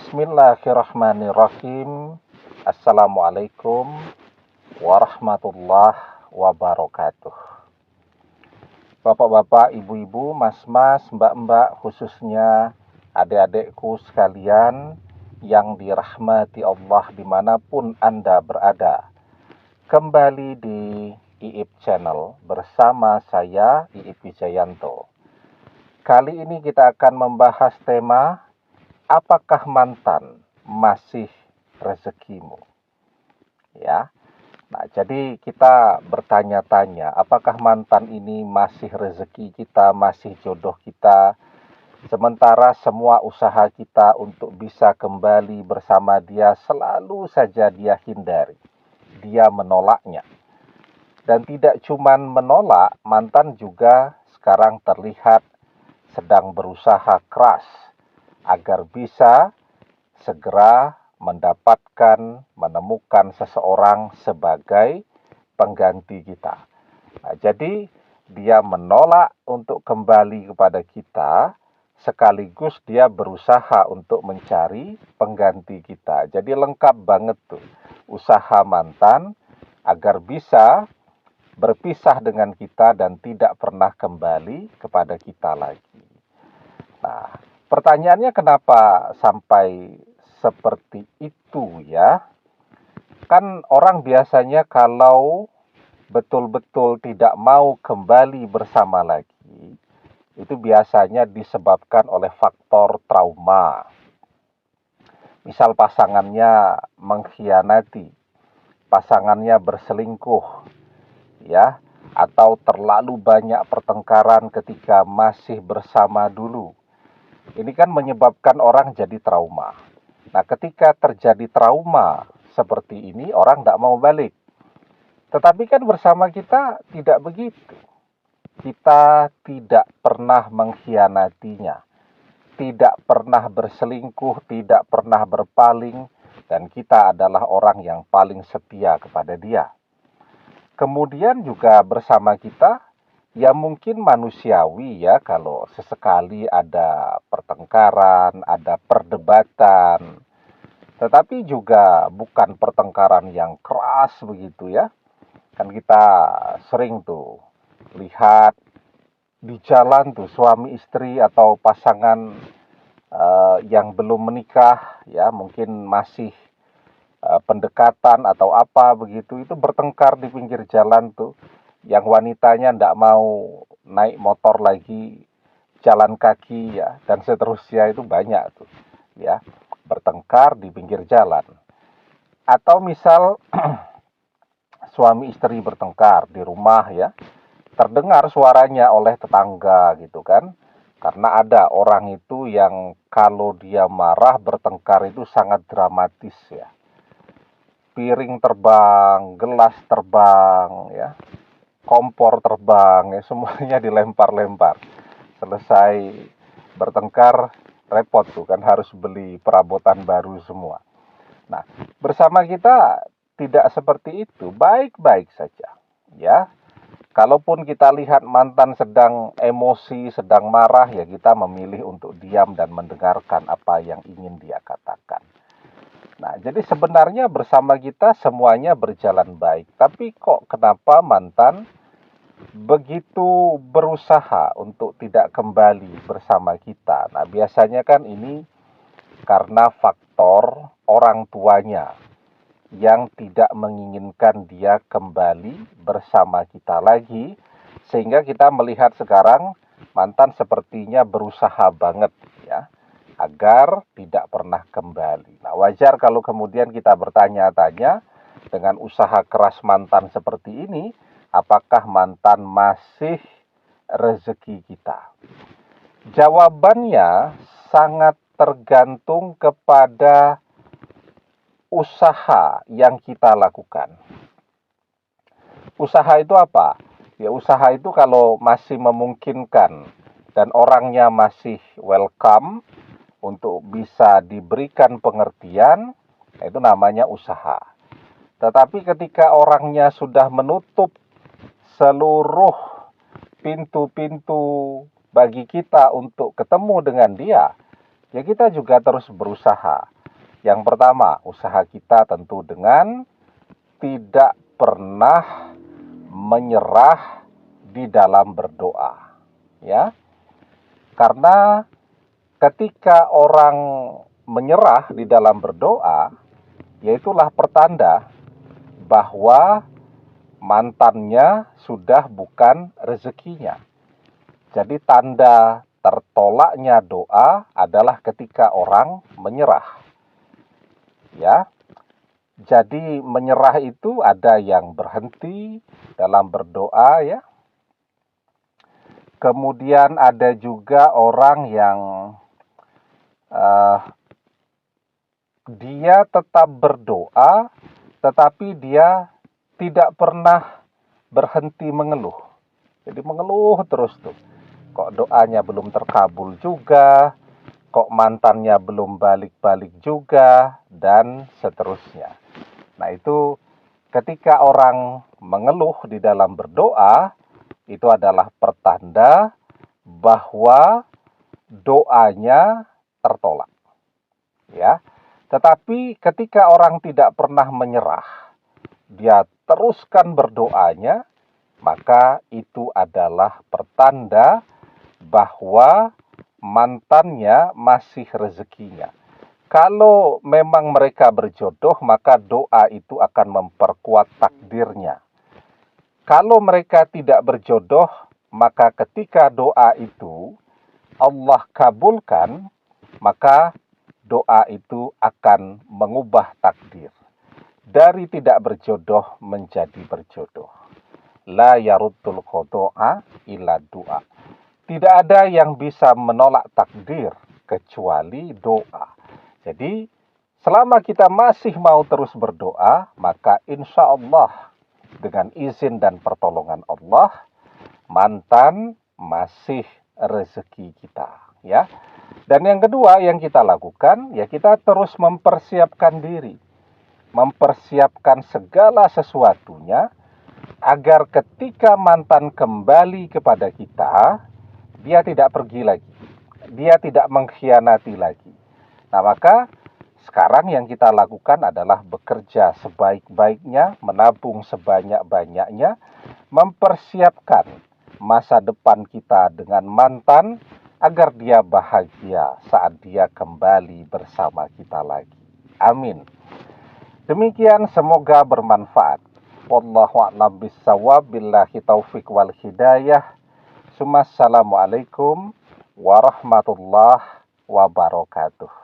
Bismillahirrahmanirrahim. Assalamualaikum warahmatullahi wabarakatuh. Bapak-bapak, ibu-ibu, mas-mas, mbak-mbak, khususnya adik-adikku sekalian yang dirahmati Allah dimanapun Anda berada. Kembali di IIP Channel bersama saya, IIP Wijayanto. Kali ini kita akan membahas tema, apakah mantan masih rezekimu? Ya. Nah, jadi kita bertanya-tanya, apakah mantan ini masih rezeki kita, masih jodoh kita, sementara semua usaha kita untuk bisa kembali bersama dia selalu saja dia hindari. Dia menolaknya. Dan tidak cuma menolak, mantan juga sekarang terlihat sedang berusaha keras agar bisa segera menemukan seseorang sebagai pengganti kita. Nah, jadi dia menolak untuk kembali kepada kita, sekaligus dia berusaha untuk mencari pengganti kita. Jadi lengkap banget tuh usaha mantan agar bisa berpisah dengan kita dan tidak pernah kembali kepada kita lagi. Nah, pertanyaannya kenapa sampai seperti itu ya? Kan orang biasanya kalau betul-betul tidak mau kembali bersama lagi, itu biasanya disebabkan oleh faktor trauma. Misal pasangannya mengkhianati, pasangannya berselingkuh, ya, atau terlalu banyak pertengkaran ketika masih bersama dulu. Ini kan menyebabkan orang jadi trauma. Nah, ketika terjadi trauma seperti ini, orang tidak mau balik. Tetapi kan bersama kita tidak begitu. Kita tidak pernah mengkhianatinya, tidak pernah berselingkuh, tidak pernah berpaling, dan kita adalah orang yang paling setia kepada dia. Kemudian juga bersama kita, ya mungkin manusiawi ya kalau sesekali ada pertengkaran, ada perdebatan. Tetapi juga bukan pertengkaran yang keras begitu ya. Kan kita sering tuh lihat di jalan tuh suami istri atau pasangan yang belum menikah ya, mungkin masih pendekatan atau apa begitu, itu bertengkar di pinggir jalan tuh, yang wanitanya tidak mau naik motor lagi, jalan kaki ya, dan seterusnya. Itu banyak tuh ya, bertengkar di pinggir jalan. Atau misal suami istri bertengkar di rumah ya, terdengar suaranya oleh tetangga gitu kan, karena ada orang itu yang kalau dia marah bertengkar itu sangat dramatis ya. Piring terbang, gelas terbang, ya, kompor terbang, ya, semuanya dilempar-lempar. Selesai bertengkar, repot tuh kan, harus beli perabotan baru semua. Nah, bersama kita tidak seperti itu, baik-baik saja, ya. Kalaupun kita lihat mantan sedang emosi, sedang marah, ya kita memilih untuk diam dan mendengarkan apa yang ingin dia katakan. Nah, jadi sebenarnya bersama kita semuanya berjalan baik. Tapi kok kenapa mantan begitu berusaha untuk tidak kembali bersama kita? Nah, biasanya kan ini karena faktor orang tuanya yang tidak menginginkan dia kembali bersama kita lagi. Sehingga kita melihat sekarang mantan sepertinya berusaha banget ya, agar tidak pernah kembali. Nah, wajar kalau kemudian kita bertanya-tanya, dengan usaha keras mantan seperti ini, apakah mantan masih rezeki kita? Jawabannya sangat tergantung kepada usaha yang kita lakukan. Usaha itu apa? Ya, usaha itu kalau masih memungkinkan dan orangnya masih welcome untuk bisa diberikan pengertian, itu namanya usaha. Tetapi ketika orangnya sudah menutup seluruh pintu-pintu bagi kita untuk ketemu dengan dia, ya kita juga terus berusaha. Yang pertama, usaha kita tentu dengan tidak pernah menyerah di dalam berdoa. Ya, karena ketika orang menyerah di dalam berdoa, yaitulah pertanda bahwa mantannya sudah bukan rezekinya. Jadi tanda tertolaknya doa adalah ketika orang menyerah. Ya. Jadi menyerah itu ada yang berhenti dalam berdoa ya. Kemudian ada juga orang yang dia tetap berdoa, tetapi dia tidak pernah berhenti mengeluh. Jadi mengeluh terus tuh. Kok doanya belum terkabul juga, kok mantannya belum balik-balik juga, dan seterusnya. Nah itu ketika orang mengeluh di dalam berdoa, itu adalah pertanda bahwa doanya tertolak. Ya. Tetapi ketika orang tidak pernah menyerah, dia teruskan berdoanya, maka itu adalah pertanda bahwa mantannya masih rezekinya. Kalau memang mereka berjodoh, maka doa itu akan memperkuat takdirnya. Kalau mereka tidak berjodoh, maka ketika doa itu Allah kabulkan, maka doa itu akan mengubah takdir. Dari tidak berjodoh menjadi berjodoh. La yaruddul khodo'a illa doa. Tidak ada yang bisa menolak takdir kecuali doa. Jadi, selama kita masih mau terus berdoa, maka insya Allah dengan izin dan pertolongan Allah, mantan masih rezeki kita. Ya. Dan yang kedua yang kita lakukan, ya kita terus mempersiapkan diri. Mempersiapkan segala sesuatunya, agar ketika mantan kembali kepada kita, dia tidak pergi lagi. Dia tidak mengkhianati lagi. Nah, maka sekarang yang kita lakukan adalah bekerja sebaik-baiknya, menabung sebanyak-banyaknya, mempersiapkan masa depan kita dengan mantan, agar dia bahagia saat dia kembali bersama kita lagi. Amin. Demikian, semoga bermanfaat. Wallahu a'lam bishawab, billahi taufik wal hidayah. Assalamualaikum warahmatullahi wabarakatuh.